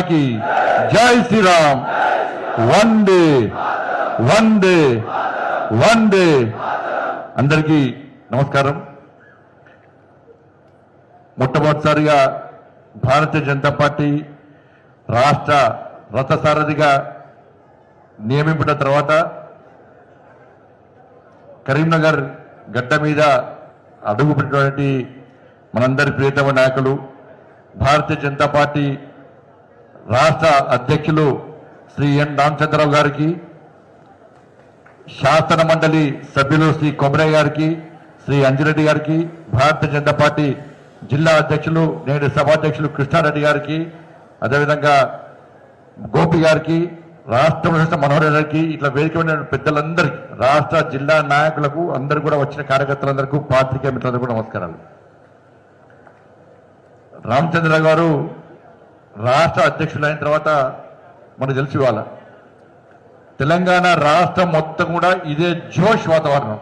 की जय श्री राम वंदे वंदे वंदे अंदरिकी नमस्कारम మొట్టమొదటిసారిగా భారతీయ జనతా పార్టీ రాష్ట్ర రథసారథిగా నియమించిన తర్వాత కరీంనగర్ గడ్డ మీద అడుగుపెట్టినటువంటి మనందరి ప్రియతమ నాయకులు భారతీయ జనతా పార్టీ రాష్ట్ర అధ్యక్షులు శ్రీ ఎన్ రామచంద్రరావు గారికి, శాసన మండలి సభ్యులు శ్రీ కొమరయ్య గారికి, శ్రీ అంజిరెడ్డి గారికి, భారతీయ జనతా పార్టీ జిల్లా అధ్యక్షులు నేడు సభాధ్యక్షులు కృష్ణారెడ్డి గారికి, అదేవిధంగా గోపి గారికి, రాష్ట్ర ప్రశస్త మనోహర్ గారికి, ఇట్లా వేదికమైన పెద్దలందరికీ, రాష్ట్ర జిల్లా నాయకులకు అందరూ కూడా వచ్చిన కార్యకర్తలందరికీ, పాత్రికేయ మిత్రులందరికీ కూడా నమస్కారాలు. రామచంద్ర గారు రాష్ట్ర అధ్యక్షులు అయిన తర్వాత మనకు తెలిసి ఇవాళ తెలంగాణ రాష్ట్రం మొత్తం కూడా ఇదే జోష్ వాతావరణం,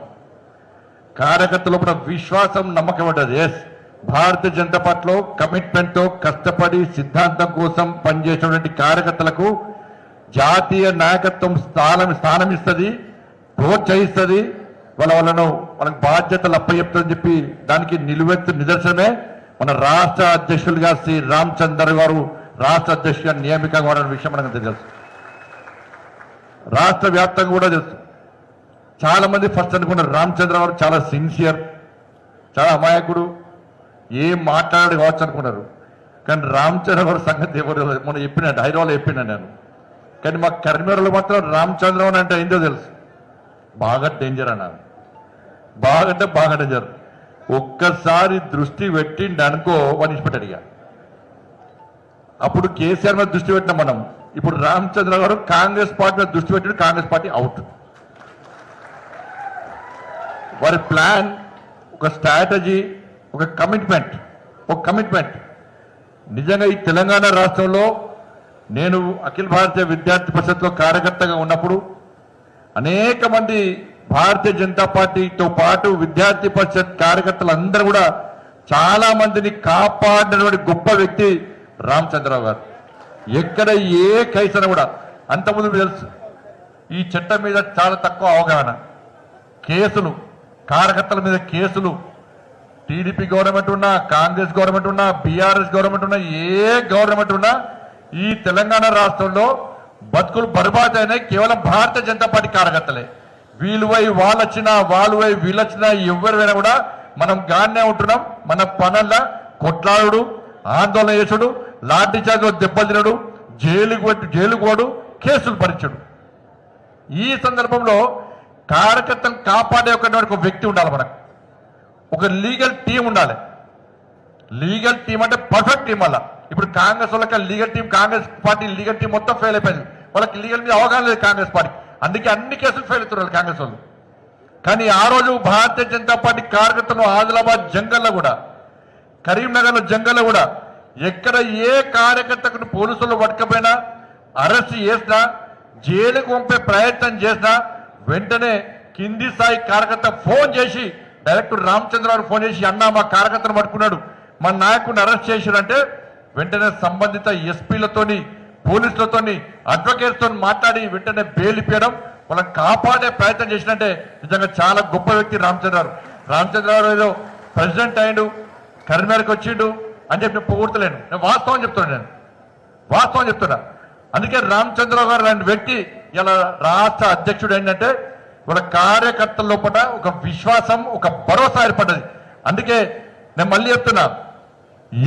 కార్యకర్తలు కూడా విశ్వాసం నమ్మకం ఉంటుంది. ఎస్, భారతీయ జనతా పార్టీలో కమిట్మెంట్ తో కష్టపడి సిద్ధాంతం కోసం పనిచేసినటువంటి కార్యకర్తలకు జాతీయ నాయకత్వం స్థానం ఇస్తుంది, ప్రోత్సహిస్తుంది, వాళ్ళకి బాధ్యతలు అప్పచెప్తుందని చెప్పి దానికి నిలువెత్తు నిదర్శనమే మన రాష్ట్ర అధ్యక్షులుగా శ్రీ రామచంద్ర గారు రాష్ట్ర అధ్యక్షుడిగా నియామిక కావాలనే విషయం మనకు తెలుసు. రాష్ట్ర వ్యాప్తంగా కూడా తెలుసు. చాలా మంది ఫస్ట్ అనుకున్నారు రామచంద్ర గారు చాలా సిన్సియర్, చాలా అమాయకుడు, ఏం మాట్లాడాడు కావచ్చు అనుకున్నారు. కానీ రామచంద్ర గారు సంగతి ఎవరు మనం చెప్పినట్టు హైదరాబాద్లో చెప్పినా నేను. కానీ మా కరీంనగర్లో మాత్రం రామచంద్రరావు అంటే ఏంటో తెలుసు, బాగా డేంజర్ అన్నారు. బాగా డేంజర్. ఒక్కసారి దృష్టి పెట్టిండి అనుకో వాడిని ఇచ్చిపెట్టాడు. ఇక అప్పుడు కేసీఆర్ మీద దృష్టి పెట్టినాం మనం, ఇప్పుడు రామచంద్ర గారు కాంగ్రెస్ పార్టీ మీద దృష్టి పెట్టాడు, కాంగ్రెస్ పార్టీ అవుట్. వారి ప్లాన్, ఒక స్ట్రాటజీ, ఒక కమిట్మెంట్ నిజంగా ఈ తెలంగాణ రాష్ట్రంలో నేను అఖిల భారతీయ విద్యార్థి పరిషత్లో కార్యకర్తగా ఉన్నప్పుడు అనేక మంది భారతీయ జనతా పార్టీతో పాటు విద్యార్థి పరిషత్ కార్యకర్తలందరూ కూడా చాలా మందిని కాపాడినటువంటి గొప్ప వ్యక్తి రామచంద్రరావు గారు. ఎక్కడ ఏ కేసున కూడా అంతకుముందు తెలుసు ఈ చట్టం మీద చాలా తక్కువ అవగాహన, కేసులు, కార్యకర్తల మీద కేసులు, టీడీపీ గవర్నమెంట్ ఉన్నా, కాంగ్రెస్ గవర్నమెంట్ ఉన్నా, బీఆర్ఎస్ గవర్నమెంట్ ఉన్నా, ఏ గవర్నమెంట్ ఉన్నా ఈ తెలంగాణ రాష్ట్రంలో బతుకులు బర్బాద్ అయినాయి కేవలం భారతీయ జనతా పార్టీ కార్యకర్తలే. వీలువై వాళ్ళొచ్చినా, వాళ్ళువై వీళ్ళొచ్చినా, ఎవరివైనా కూడా మనం గాన్నే ఉంటున్నాం. మన పనుల కొట్లాడు, ఆందోళన చేసుడు, లాఠీ చార్జ్ దెబ్బలు తినడు, జైలుకు పోడు, కేసులు భరించడు. ఈ సందర్భంలో కార్యకర్తను కాపాడే ఒక వ్యక్తి ఉండాలి. మనకు ఒక లీగల్ టీం ఉండాలి. లీగల్ టీం అంటే పర్ఫెక్ట్ టీం. వల్ల ఇప్పుడు కాంగ్రెస్ వాళ్ళకి legal team, Congress party legal team మొత్తం ఫెయిల్ అయిపోయింది. వాళ్ళకి లీగల్ మీద అవగాహన లేదు కాంగ్రెస్ పార్టీ, అందుకే అన్ని కేసులు ఫెయిల్ అవుతున్నారు కాంగ్రెస్ వాళ్ళు. కానీ ఆ రోజు భారతీయ జనతా పార్టీ కార్యకర్తలు ఆదిలాబాద్ జంగల్లో కూడా, కరీంనగర్ జంగల్లో కూడా ఎక్కడ ఏ కార్యకర్తకు పోలీసులు పట్టుకపోయినా, అరెస్ట్ చేసినా, జైలుకు పంపే ప్రయత్నం చేసినా వెంటనే కింది స్థాయి కార్యకర్త ఫోన్ చేసి డైరెక్టర్ రామచంద్రరావు ఫోన్ చేసి, అన్నా మా కార్యకర్తను పట్టుకున్నాడు, మా నాయకుడిని అరెస్ట్ చేశారంటే వెంటనే సంబంధిత ఎస్పీలతోని, పోలీసులతోని, అడ్వకేట్స్తో మాట్లాడి వెంటనే బెయిల్ ఇప్పించడం, వాళ్ళని కాపాడే ప్రయత్నం చేసినట్టే నిజంగా చాలా గొప్ప వ్యక్తి రామచంద్రరావు. ఏదో ప్రెసిడెంట్ అయ్యిండు, కరీంనగర్కి వచ్చిండు అని చెప్పి పొగుడతలేను, నేను వాస్తవం చెప్తున్నా. అందుకే రామచంద్రరావు గారు లాంటి వ్యక్తి ఇలా రాష్ట్ర అధ్యక్షుడు ఏంటంటే వాళ్ళ కార్యకర్తల లోపల ఒక విశ్వాసం, ఒక భరోసా ఏర్పడ్డది. అందుకే నేను మళ్ళీ చెప్తున్నా,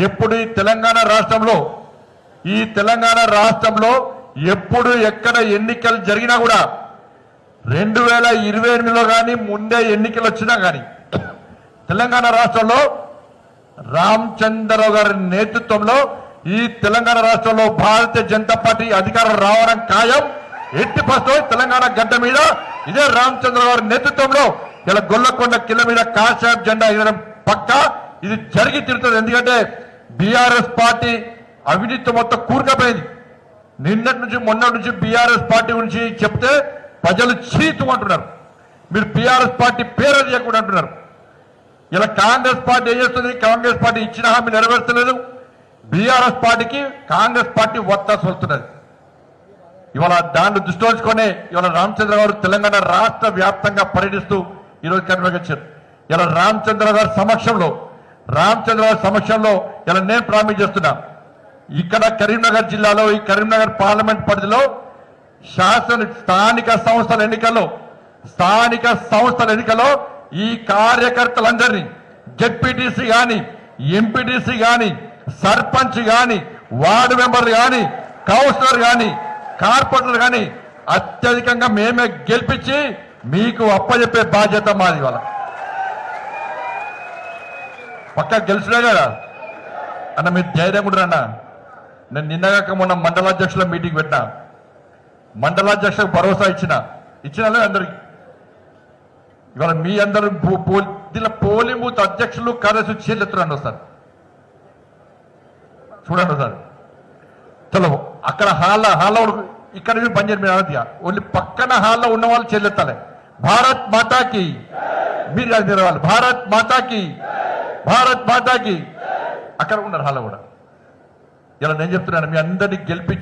ఎప్పుడు ఈ తెలంగాణ రాష్ట్రంలో ఎప్పుడు ఎక్కడ ఎన్నికలు జరిగినా కూడా 2028లో కానీ ముందే ఎన్నికలు వచ్చినా కానీ తెలంగాణ రాష్ట్రంలో రామచంద్రరావు గారి నేతృత్వంలో ఈ తెలంగాణ రాష్ట్రంలో భారతీయ జనతా పార్టీ అధికారం రావడం ఖాయం. ఎట్టి పరిస్థితుల్లో తెలంగాణ గడ్డ మీద ఇదే రామచంద్రరావు గారి నేతృత్వంలో ఇలా గొల్లకొండ కిల్ల మీద కాషాయం జెండా ఎగరడం పక్కా, ఇది జరిగి తీరుతుంది. ఎందుకంటే బీఆర్ఎస్ పార్టీ అవినీతి మొత్తం కూరుకపోయింది. నిన్నటి నుంచి మొన్నటి నుంచి బీఆర్ఎస్ పార్టీ గురించి చెప్తే ప్రజలు చీతు అంటున్నారు. మీరు బీఆర్ఎస్ పార్టీ పేరు చేయకుండా అంటున్నారు. ఇలా కాంగ్రెస్ పార్టీ ఏం చేస్తుంది? కాంగ్రెస్ పార్టీ ఇచ్చిన హామీ నెరవేర్చలేదు. బీఆర్ఎస్ పార్టీకి కాంగ్రెస్ పార్టీ ఒత్తాసు వస్తున్నది. ఇవాళ దాన్ని దృష్టిలో ఉంచుకొని ఇవాళ రామచంద్ర గారు తెలంగాణ రాష్ట్ర వ్యాప్తంగా పర్యటిస్తూ ఈరోజు కర్నూలుకి వచ్చారు. ఇలా రామచంద్ర గారి సమక్షంలో ఇలా నేను ప్రామిస్ చేస్తున్నా, ఇక్కడ కరీంనగర్ జిల్లాలో ఈ కరీంనగర్ పార్లమెంట్ పరిధిలో స్థానిక సంస్థల ఎన్నికల్లో ఈ కార్యకర్తలందరినీ జెడ్పీటీసీ గాని, ఎంపీటీసీ గాని, సర్పంచ్ గాని, వార్డు మెంబర్లు గాని, కౌన్సిలర్ గాని, కార్పొరేటర్లు గాని అత్యధికంగా మేమే గెలిపించి మీకు అప్పచెప్పే బాధ్యత మాది. వాళ్ళ పక్క గెలిచినా కదా అన్న, మీరు ధైర్యంగా ఉండరన్నా. నేను నిన్నగాక మొన్న మండలాధ్యక్షుల మీటింగ్ పెట్టినా, మండలాధ్యక్షులకు భరోసా ఇచ్చినా అందరికి. ఇవాళ మీ అందరూ దీనిలో పోలింగ్ బూత్ అధ్యక్షులు కార్యదర్శి చేతులండి వస్తారు చూడండి సార్. చలో అక్కడ హాల్లో ఇక్కడ మీరు పని చేయండి, మీరు అనద్దిగా ఓన్లీ పక్కన హాల్లో ఉన్న వాళ్ళు చెల్లెత్తాలి. భారత్ మాతాకి మీరు వాళ్ళు భారత్ మాతాకి అక్కడ ఉన్నారు హాల్లో కూడా. ఇలా నేను చెప్తున్నాను, మీ అందరినీ గెలిపించి